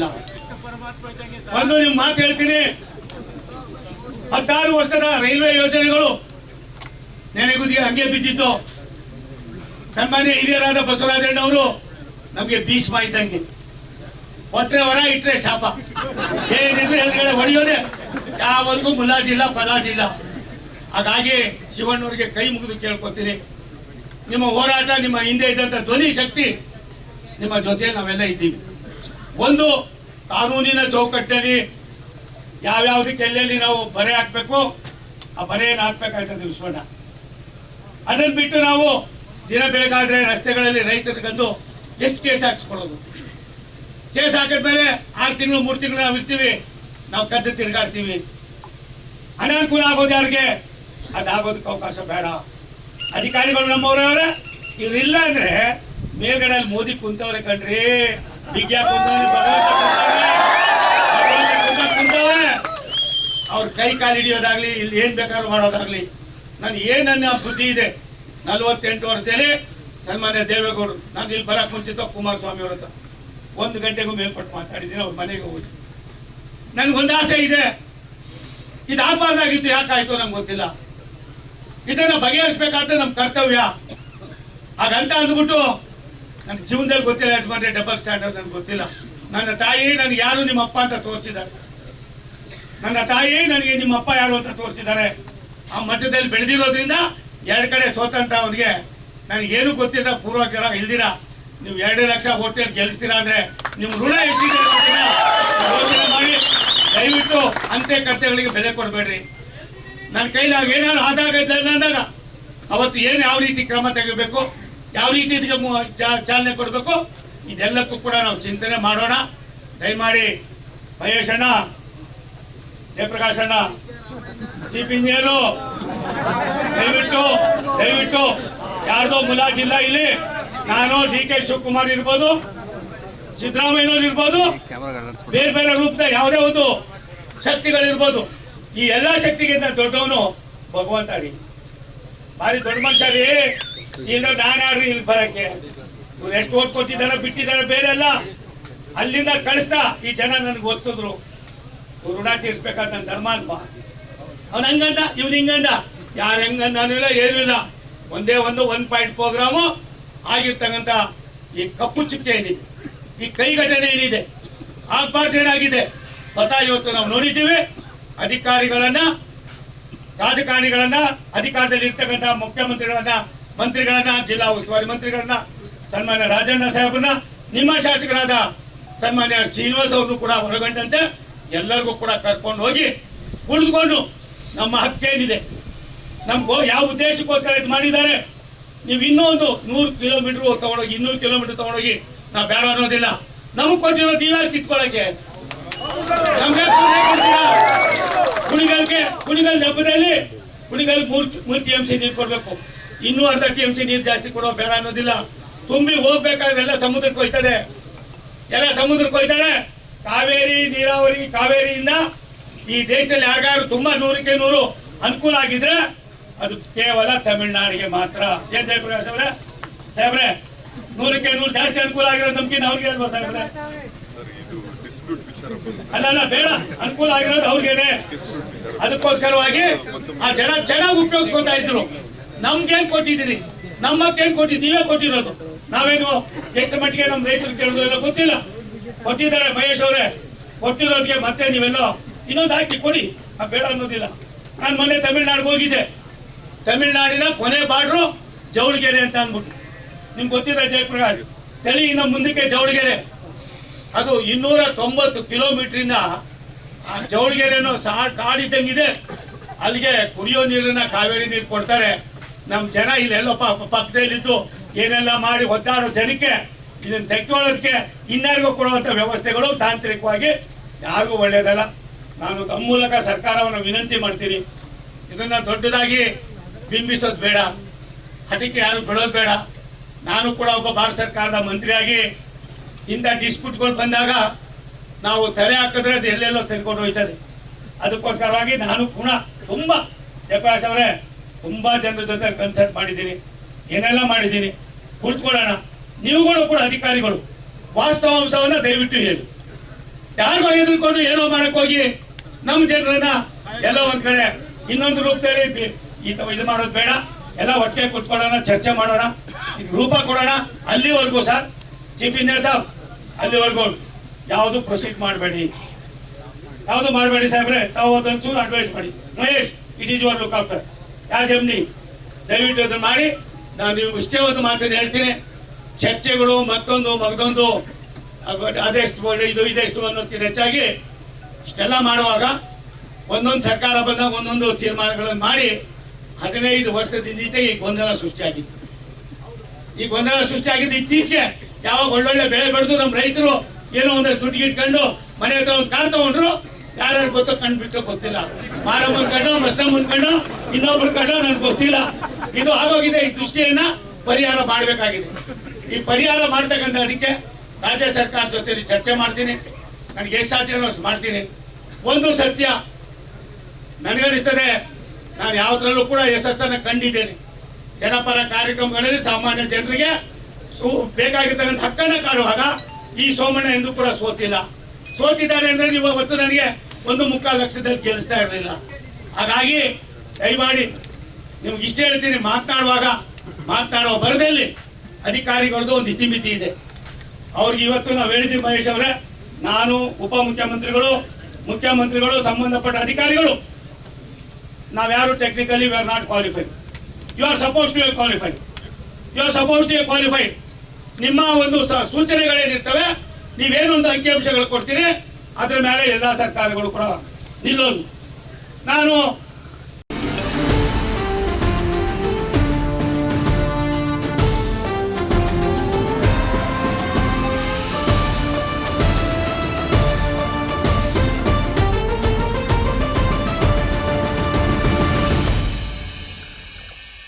ಇಲ್ಲ. ಒಂದು ನಿಮ್ ಮಾತು ಹೇಳ್ತೀನಿ, 16 ವರ್ಷದ ರೈಲ್ವೆ ಯೋಜನೆಗಳು ನೆನೆಗುದಿ ಹಂಗೆ ಬಿದ್ದಿತ್ತು. ಸನ್ಮಾನ್ಯ ಹಿರಿಯರಾದ ಬಸವರಾಜಣ್ಣವರು ನಮ್ಗೆ ಭೀಷ್ಮ ಇದ್ದಂಗೆ, ಒಟ್ರೆ ಹೊರ ಇಟ್ರೆ ಶಾಪ, ಏನಿದ್ರೆ ಎಲ್ಗಡೆ ಹೊಡೆಯೋದೆ, ಯಾವರೆಗೂ ಮುಲಾಜಿಲ್ಲ ಫಲಾಜಿಲ್ಲ. ಹಾಗಾಗಿ ಶಿವಣ್ಣವ್ರಿಗೆ ಕೈ ಮುಗಿದು ಕೇಳ್ಕೊತೀನಿ, ನಿಮ್ಮ ಹೋರಾಟ, ನಿಮ್ಮ ಹಿಂದೆ ಇದ್ದಂಥ ಧ್ವನಿ ಶಕ್ತಿ, ನಿಮ್ಮ ಜೊತೆ ನಾವೆಲ್ಲ ಇದ್ದೀವಿ. ಒಂದು ಕಾನೂನಿನ ಚೌಕಟ್ಟಲ್ಲಿ ಯಾವ್ಯಾವುದಕ್ಕೆ ಎಲ್ಲೆಲ್ಲಿ ನಾವು ಬರೆ ಹಾಕ್ಬೇಕು ಆ ಬರೆಯನ್ನು ಹಾಕ್ಬೇಕಾಯ್ತದೆ ವಿಶ್ವಣ್ಣ. ಅದನ್ನು ಬಿಟ್ಟು ನಾವು ದಿನ ಬೆಳಗಾದ್ರೆ ರಸ್ತೆಗಳಲ್ಲಿ ರೈತರಿಗಂದು ಎಷ್ಟು ಕೇಸ್ ಹಾಕ್ಸ್ಕೊಳ್ಳೋದು? ಕೇಸ್ ಹಾಕಿದ್ಮೇಲೆ 6 ತಿಂಗಳು 3 ತಿಂಗಳು ನಾವು ಇರ್ತೀವಿ, ನಾವು ಕದ್ದು ತಿರುಗಾಡ್ತೀವಿ. ಅನಾನುಕೂಲ ಆಗೋದು ಯಾರಿಗೆ? ಅದಾಗೋದಕ್ಕೆ ಅವಕಾಶ ಬೇಡ. ಅಧಿಕಾರಿಗಳು ನಮ್ಮವರವ್ರೆ, ಇವ್ರಿಲ್ಲ ಅಂದ್ರೆ ಮೇಲ್ಗಡೆ ಮೋದಿ ಕುಂತವ್ರೆ ಕಣ್ರಿ, ವಿಜ್ಞಾ ಕುಂತವ್ರೆ, ಅವ್ರ ಕೈ ಕಾಲು ಹಿಡಿಯೋದಾಗ್ಲಿ, ಇಲ್ಲಿ ಏನ್ ಬೇಕಾದ್ರೂ ಮಾಡೋದಾಗ್ಲಿ. ನಾನು ಏನನ್ನ ಬುದ್ಧಿ ಇದೆ, 48 ವರ್ಷದಲ್ಲಿ ಸನ್ಮಾನ್ಯ ದೇವೇಗೌಡರು, ನಾನು ಇಲ್ಲಿ ಬರಕ್ ಮುಂಚಿತ ಕುಮಾರಸ್ವಾಮಿ ಅವ್ರ ಹತ್ರ 1 ಗಂಟೆಗೂ ಮೇಲ್ಪಟ್ಟು ಮಾತಾಡಿದ್ದೀನಿ, ಅವ್ರ ಮನೆಗೆ ಹೋಗಿ. ನನ್ಗೊಂದು ಆಸೆ ಇದೆ, ಇದಾಗಬಾರ್ದಾಗಿತ್ತು, ಯಾಕಾಯ್ತು ನಮ್ಗೆ ಗೊತ್ತಿಲ್ಲ. ಇದನ್ನ ಬಗೆಹರಿಸಬೇಕಾದ್ರೆ ನಮ್ಮ ಕರ್ತವ್ಯ. ಹಾಗಂತ ಅಂದ್ಬಿಟ್ಟು ನನ್ನ ಜೀವನದಲ್ಲಿ ಗೊತ್ತಿಲ್ಲ ಯಜಮಾನ್ರೆ, ಡಬಲ್ ಸ್ಟ್ಯಾಂಡರ್ಡ್ ನನಗೆ ಗೊತ್ತಿಲ್ಲ. ನನ್ನ ತಾಯಿ ನನಗೆ ಯಾರು ನಿಮ್ಮ ಅಪ್ಪ ಅಂತ ತೋರಿಸಿದ್ದಾರೆ, ನನ್ನ ತಾಯಿ ನನಗೆ ನಿಮ್ಮ ಅಪ್ಪ ಯಾರು ಅಂತ ತೋರಿಸಿದ್ದಾರೆ. ಆ ಮಧ್ಯದಲ್ಲಿ ಬೆಳೆದಿರೋದ್ರಿಂದ 2 ಕಡೆ ಸೋತಂತ ಅವ್ರಿಗೆ ನನಗೇನು ಗೊತ್ತಿಲ್ಲ, ಪೂರ್ವಗ್ರಹ ಇಲ್ದಿರ ನೀವು 2 ಲಕ್ಷ ಹೋಟೆಲ್ ಗೆಲ್ಲಿಸ್ತೀರಾ ಅಂದ್ರೆ ನಿಮ್ಮ ಋಣ ಎಷ್ಟಿದೆ ಯೋಚನೆ ಮಾಡಿ. ದಯವಿಟ್ಟು ಅಂತೆ ಕರ್ತೆಗಳಿಗೆ ಬೆಲೆ ಕೊಡಬೇಡ್ರಿ. ನನ್ನ ಕೈಲಿ ಏನಾದ್ರು ಆದಾಗ ಅಂದಾಗ ಅವತ್ತು ಏನು ಯಾವ ರೀತಿ ಕ್ರಮ ತೆಗಿಬೇಕು, ಯಾವ ರೀತಿ ಇದಕ್ಕೆ ಚಾಲನೆ ಕೊಡಬೇಕು, ಇದೆಲ್ಲಕ್ಕೂ ಕೂಡ ನಾವು ಚಿಂತನೆ ಮಾಡೋಣ. ದಯಮಾಡಿ ಮಹೇಶ್ ಅಣ್ಣ, ಜಯಪ್ರಕಾಶ್ ಅಣ್ಣ, ಚೀಫ್ ಇಂಜಿನಿಯರು, ದಯವಿಟ್ಟು ಯಾರ್ದೋ ಮುಲಾಜಿಲ್ಲ ಇಲ್ಲಿ. ನಾನು DK ಶಿವಕುಮಾರ್ ಇರ್ಬೋದು, ಸಿದ್ದರಾಮಯ್ಯನವ್ರು ಇರ್ಬೋದು, ಬೇರೆ ಬೇರೆ ರೂಪದ ಯಾವುದೇ ಒಂದು ಶಕ್ತಿಗಳಿರ್ಬೋದು, ಈ ಎಲ್ಲಾ ಶಕ್ತಿಗಿಂತ ದೊಡ್ಡವನು ಭಗವಂತ ರೀ. ಭಾರಿ ದೊಡ್ಡ ಮನುಷ್ಯ ರೀ. ಈಗ ನಾನು ಯಾರು ಇಲ್ಲಿ ಬರಕ್ಕೆ? ಇವ್ರು ಎಷ್ಟು ಓಟ್ ಕೊಟ್ಟಿದ್ದಾರೆ ಬಿಟ್ಟಿದ್ದಾರೆ ಬೇರೆ ಎಲ್ಲ, ಅಲ್ಲಿಂದ ಕಳಿಸ್ತಾ ಈ ಜನ ನನಗೆ ಒತ್ತಿದ್ರು. ಇವ್ರು ಋಣ ತೀರ್ಸ್ಬೇಕಾದ ನನ್ನ ಧರ್ಮ ಅಲ್ವಾ? ಅವ್ನು ಹಂಗಂದ, ಇವ್ನು ಹಿಂಗಂದ, ಯಾರು ಹೆಂಗಂದಾನಿಲ್ಲ ಏನೂ ಇಲ್ಲ. ಒಂದೇ ಒಂದು 1 ಪಾಯಿಂಟ್ ಪ್ರೋಗ್ರಾಮು ಆಗಿರ್ತಕ್ಕಂಥ ಈ ಕಪ್ಪು ಚುಕ್ಕೆ ಏನಿದೆ, ಈ ಕೈಘಟನೆ ಏನಿದೆ, ಆಗ್ಬಾರ್ದೇನಾಗಿದೆ ಪತಾ ಇವತ್ತು ನಾವು ನೋಡಿದ್ದೀವಿ. ಅಧಿಕಾರಿಗಳನ್ನ, ರಾಜಕಾರಣಿಗಳನ್ನ, ಅಧಿಕಾರದಲ್ಲಿ ಇರ್ತಕ್ಕಂಥ ಮುಖ್ಯಮಂತ್ರಿಗಳನ್ನ, ಮಂತ್ರಿಗಳನ್ನ, ಜಿಲ್ಲಾ ಉಸ್ತುವಾರಿ ಮಂತ್ರಿಗಳನ್ನ, ಸನ್ಮಾನ್ಯ ರಾಜಣ್ಣ ಸಾಹೇಬ್ರನ್ನ, ನಿಮ್ಮ ಶಾಸಕರಾದ ಸನ್ಮಾನ್ಯ ಶ್ರೀನಿವಾಸ್ ಅವ್ರನ್ನು ಕೂಡ ಒಳಗೊಂಡಂತೆ ಎಲ್ಲರಿಗೂ ಕೂಡ ಕರ್ಕೊಂಡು ಹೋಗಿ ಕುಳಿದುಕೊಂಡು ನಮ್ಮ ಹಕ್ಕೇನಿದೆ, ನಮ್ಗೆ ಯಾವ ಉದ್ದೇಶಕ್ಕೋಸ್ಕರ ಇದು ಮಾಡಿದ್ದಾರೆ, ನೀವು ಇನ್ನೂ ಒಂದು 100 ಕಿಲೋಮೀಟರ್ ತಗೊಂಡೋಗಿ, 200 ಕಿಲೋಮೀಟರ್ ತಗೊಂಡೋಗಿ ನಾವು ಬೇಡ ಅನ್ನೋದಿಲ್ಲ. ನಮಗೆ ಕೊಟ್ಟಿರೋ ನೀವ್ಯಾರು ಕಿತ್ಕೊಳ್ಳೋಕೆ? ನಮ್ಗೆ ಕುಣಿಗಲ್ ನೆಪದಲ್ಲಿ ಕುಣಿಗಲ್ 3 TMC ನೀರು ಕೊಡ್ಬೇಕು, ಇನ್ನೂ ಅರ್ಧ TMC ನೀರು ಜಾಸ್ತಿ ಕೊಡೋ ಬೇಡ ಅನ್ನೋದಿಲ್ಲ. ತುಂಬಿ ಹೋಗ್ಬೇಕಾದ್ರೆ ಎಲ್ಲ ಸಮುದ್ರಕ್ಕೆ ಹೋಯ್ತದೆ, ಎಲ್ಲ ಸಮುದ್ರಕ್ಕೆ ಹೋಯ್ತಾರೆ. ಕಾವೇರಿ ನೀರಾವರಿ, ಕಾವೇರಿಯಿಂದ ಈ ದೇಶದಲ್ಲಿ ಯಾರಿಗಾರು ತುಂಬಾ 100ಕ್ಕೆ 100 ಅನುಕೂಲ ಆಗಿದ್ರೆ ಅದು ಕೇವಲ ತಮಿಳುನಾಡಿಗೆ ಮಾತ್ರ. ಏನ್ ಜಯಪ್ರಕಾಶ್ ಅವರೇ, ಸಾಹೇಬ್ರೆ, 100ಕ್ಕೆ 100 ಜಾಸ್ತಿ ಅನುಕೂಲ ಆಗಿರೋದು ನಮ್ಗೆ ಅವ್ರಿಗೆ ಅಲ್ವಾ ಸಾಹೇಬ್ರೆ? ಅಲ್ಲ ಬೇಡ, ಅನುಕೂಲ ಆಗಿರೋದು ಅವ್ರಿಗೇನೆ. ಅದಕ್ಕೋಸ್ಕರವಾಗಿ ಆ ಜನ ಚೆನ್ನಾಗಿ ಉಪಯೋಗಿಸ್ಕೊತಾ ಇದ್ರು. ನಮ್ಗೇನ್ ಕೊಟ್ಟಿದ್ದೀರಿ? ನಮ್ಮಕ್ಕೇನ್ ಕೊಟ್ಟಿದ್ದು? ನೀವೇ ಕೊಟ್ಟಿರೋದು. ನಾವೇನು ಎಷ್ಟು ಮಟ್ಟಿಗೆ ನಮ್ಮ ರೈತರು ಕೇಳೋದು ಎಲ್ಲ ಗೊತ್ತಿಲ್ಲ. ಕೊಟ್ಟಿದ್ದಾರೆ ಮಹೇಶ್ ಅವರೇ, ಕೊಟ್ಟಿರೋದಕ್ಕೆ ಮತ್ತೆ ನೀವೆಲ್ಲೋ ಇನ್ನೊಂದು ಹಾಕಿ ಕೊಡಿ, ಬೇಡ ಅನ್ನೋದಿಲ್ಲ. ನಾನು ಮೊನ್ನೆ ತಮಿಳ್ನಾಡಿಗೆ ಹೋಗಿದ್ದೆ. ತಮಿಳ್ನಾಡಿನ ಕೊನೆ ಬಾರ್ಡ್ರು ಜವಳಗೆರೆ ಅಂತ ಅಂದ್ಬಿಟ್ಟು, ನಿಮ್ಗೆ ಗೊತ್ತಿದೆ ಜಯಪ್ರಕಾಶ್, ತಳಿ ಇನ್ನು ಮುಂದಕ್ಕೆ ಜವಳಗೆರೆ. ಅದು 290 ಕಿಲೋಮೀಟರ್ ಆ ಜವಳಗೆರೆನೂ ಕಾಡಿದ್ದಂಗಿದೆ. ಅಲ್ಲಿಗೆ ಕುಡಿಯೋ ನೀರನ್ನ ಕಾವೇರಿ ನೀರು ಕೊಡ್ತಾರೆ. ನಮ್ಮ ಜನ ಇಲ್ಲೆಲ್ಲೋ ಪಕ್ಕದಲ್ಲಿದ್ದು ಏನೆಲ್ಲ ಮಾಡಿ ಒದ್ದಾಡೋ ಜನಕ್ಕೆ ಇದನ್ನು ತೆಕ್ಕೊಳ್ಳೋದಕ್ಕೆ ಇನ್ಯಾರಿಗೂ ಕೊಡುವಂಥ ವ್ಯವಸ್ಥೆಗಳು ತಾಂತ್ರಿಕವಾಗಿ ಯಾರಿಗೂ ಒಳ್ಳೆಯದಲ್ಲ. ನಾನು ತಮ್ಮ ಮೂಲಕ ಸರ್ಕಾರವನ್ನು ವಿನಂತಿ ಮಾಡ್ತೀನಿ, ಇದನ್ನು ದೊಡ್ಡದಾಗಿ ಬಿಂಬಿಸೋದು ಬೇಡ, ಹಠಕ್ಕೆ ಯಾರು ಬಿಡೋದು ಬೇಡ. ನಾನು ಕೂಡ ಒಬ್ಬ ಭಾರತ ಸರ್ಕಾರದ ಮಂತ್ರಿಯಾಗಿ ಇಂಥ ಡಿಸ್ಪ್ಯೂಟ್ಗಳು ಬಂದಾಗ ನಾವು ತಲೆ ಹಾಕಿದ್ರೆ ಅದು ಎಲ್ಲೆಲ್ಲೋ ತೆಗೆದುಕೊಂಡು ಹೋಯ್ತದೆ. ಅದಕ್ಕೋಸ್ಕರವಾಗಿ ನಾನು ಕೂಡ ತುಂಬ ಜಯಪ್ರಕಾಶ್ ಅವರೇ ತುಂಬ ಜನರ ಜೊತೆ ಕನ್ಸಲ್ಟ್ ಮಾಡಿದ್ದೀನಿ, ಏನೆಲ್ಲ ಮಾಡಿದ್ದೀನಿ. ಕುಳಿತುಕೊಳ್ಳೋಣ, ನೀವುಗಳು ಕೂಡ ಅಧಿಕಾರಿಗಳು ವಾಸ್ತವಾಂಶವನ್ನು ದಯವಿಟ್ಟು ಹೇಳಿ. ಯಾರಿಗೋ ಹೆದರ್ಕೊಂಡು ಏನೋ ಮಾಡಕ್ ಹೋಗಿ ನಮ್ಮ ಜನರನ್ನ ಎಲ್ಲೋ ಒಂದ್ ಕಡೆ ಇನ್ನೊಂದು ರೂಪದಲ್ಲಿ ಇದು ಮಾಡೋದು ಬೇಡ. ಎಲ್ಲ ಒಟ್ಟಿಗೆ ಕುತ್ಕೊಳ್ಳೋಣ, ಚರ್ಚೆ ಮಾಡೋಣ, ರೂಪ ಕೊಡೋಣ. ಅಲ್ಲಿವರೆಗೂ ಸರ್ ಚೀಫ್ ಇಂಜಿನಿಯರ್ ಸಾಬ್, ಅಲ್ಲಿವರೆಗೂ ಯಾವುದು ಪ್ರೊಸೀಡ್ ಮಾಡಬೇಡಿ, ಯಾವುದು ಮಾಡಬೇಡಿ ಸಾಹೇಬ್ರೆ. ತಾವು ಅದೊಂಚೂರು ಅಡ್ವೈಸ್ ಮಾಡಿ. Mahesh, it is your look after as M D, ದಯವಿಟ್ಟು ಅದನ್ನು ಮಾಡಿ. ನಾನು ನೀವು ಇಷ್ಟೇ ಒಂದು ಮಾತನ್ನು ಹೇಳ್ತೀನಿ, ಚರ್ಚೆಗಳು ಮತ್ತೊಂದು ಅದೆಷ್ಟು ಇದು ಇದೆಷ್ಟು ಅನ್ನೋದಕ್ಕಿಂತ ಹೆಚ್ಚಾಗಿ ಇಷ್ಟೆಲ್ಲ ಮಾಡುವಾಗ ಒಂದೊಂದು ಸರ್ಕಾರ ಬಂದಾಗ ಒಂದೊಂದು ತೀರ್ಮಾನಗಳನ್ನು ಮಾಡಿ 15 ವರ್ಷದಿಂದ ಈಚೆಗೆ ಈ ಗೊಂದಲ ಸೃಷ್ಟಿಯಾಗಿತ್ತು. ಈ ಗೊಂದಲ ಸೃಷ್ಟಿಯಾಗಿದ್ದು ಇತ್ತೀಚೆಗೆ ಯಾವಾಗ ಒಳ್ಳೊಳ್ಳೆ ಬೆಳೆ ಬೆಳೆದು ನಮ್ಮ ರೈತರು ಏನೋ ಒಂದಷ್ಟು ದುಡ್ಡು ಇಟ್ಕೊಂಡು ಮನೆ ಹತ್ರ ಒಂದು ಕಾರ್ ತಗೊಂಡ್ರು, ಯಾರ್ಯಾರು ಗೊತ್ತೋ ಕಂಡುಬಿಟ್ಟೋ ಗೊತ್ತಿಲ್ಲ. ಮಾರಮ್ಮನ ಕಂಡು, ಮಸ್ಲಮ್ಮನ ಕಂಡು, ಇನ್ನೊಬ್ರ ಕಂಡು ನನ್ಗೆ ಗೊತ್ತಿಲ್ಲ. ಇದು ಆಗೋಗಿದೆ. ಈ ದೃಷ್ಟಿಯನ್ನ ಪರಿಹಾರ ಮಾಡಬೇಕಾಗಿದೆ. ಈ ಪರಿಹಾರ ಮಾಡ್ತಕ್ಕಂಥ ಅದಕ್ಕೆ ರಾಜ್ಯ ಸರ್ಕಾರ ಜೊತೆ ಚರ್ಚೆ ಮಾಡ್ತೀನಿ. ನನಗೆ ಎಷ್ಟು ಸಾಧ್ಯ ಅಷ್ಟು ಮಾಡ್ತೀನಿ. ಒಂದು ಸತ್ಯ, ನನಗನಿಸ್ತದೆ, ನಾನು ಯಾವುದ್ರಲ್ಲೂ ಕೂಡ ಯಶಸ್ಸನ್ನು ಕಂಡಿದ್ದೇನೆ. ಜನಪರ ಕಾರ್ಯಕ್ರಮಗಳಲ್ಲಿ ಸಾಮಾನ್ಯ ಜನರಿಗೆ ಬೇಕಾಗಿರ್ತಕ್ಕಂಥ ಹಕ್ಕನ್ನು ಕಾಣುವಾಗ ಈ ಸೋಮಣ್ಣ ಎಂದೂ ಕೂಡ ಸೋತಿದ್ದಾರೆ ಅಂದ್ರೆ ನೀವು ಅವತ್ತು ನನಗೆ 1.25 ಲಕ್ಷದಲ್ಲಿ ಗೆಲ್ಲಿಸ್ತಾ ಇರಲಿಲ್ಲ. ಹಾಗಾಗಿ ದಯಮಾಡಿ ನಿಮ್ಗೆ ಇಷ್ಟ ಹೇಳ್ತೀನಿ, ಮಾತನಾಡುವ ಬರದಲ್ಲಿ ಅಧಿಕಾರಿಗಳದ್ದು ಒಂದು ಇತಿಮಿತಿ ಇದೆ. ಅವ್ರಿಗೆ ಇವತ್ತು ನಾವು ಹೇಳಿದ್ದೀವಿ, ಮಹೇಶ್ ಅವರೇ, ನಾನು ಉಪಮುಖ್ಯಮಂತ್ರಿಗಳು, ಮುಖ್ಯಮಂತ್ರಿಗಳು, ಸಂಬಂಧಪಟ್ಟ ಅಧಿಕಾರಿಗಳು, ನಾವ್ಯಾರು technically we are not qualified. You are suppose to qualified. ನಿಮ್ಮ ಒಂದು ಸೂಚನೆಗಳೇನಿರ್ತವೆ, ನೀವೇನೊಂದು ಅಂಕಿಅಂಶಗಳು ಕೊಡ್ತೀರಿ, ಅದ್ರ ಮೇಲೆ ಎಲ್ಲ ಸರ್ಕಾರಗಳು ಕೂಡ ನಿಲ್ಲೋದು. ನಾನು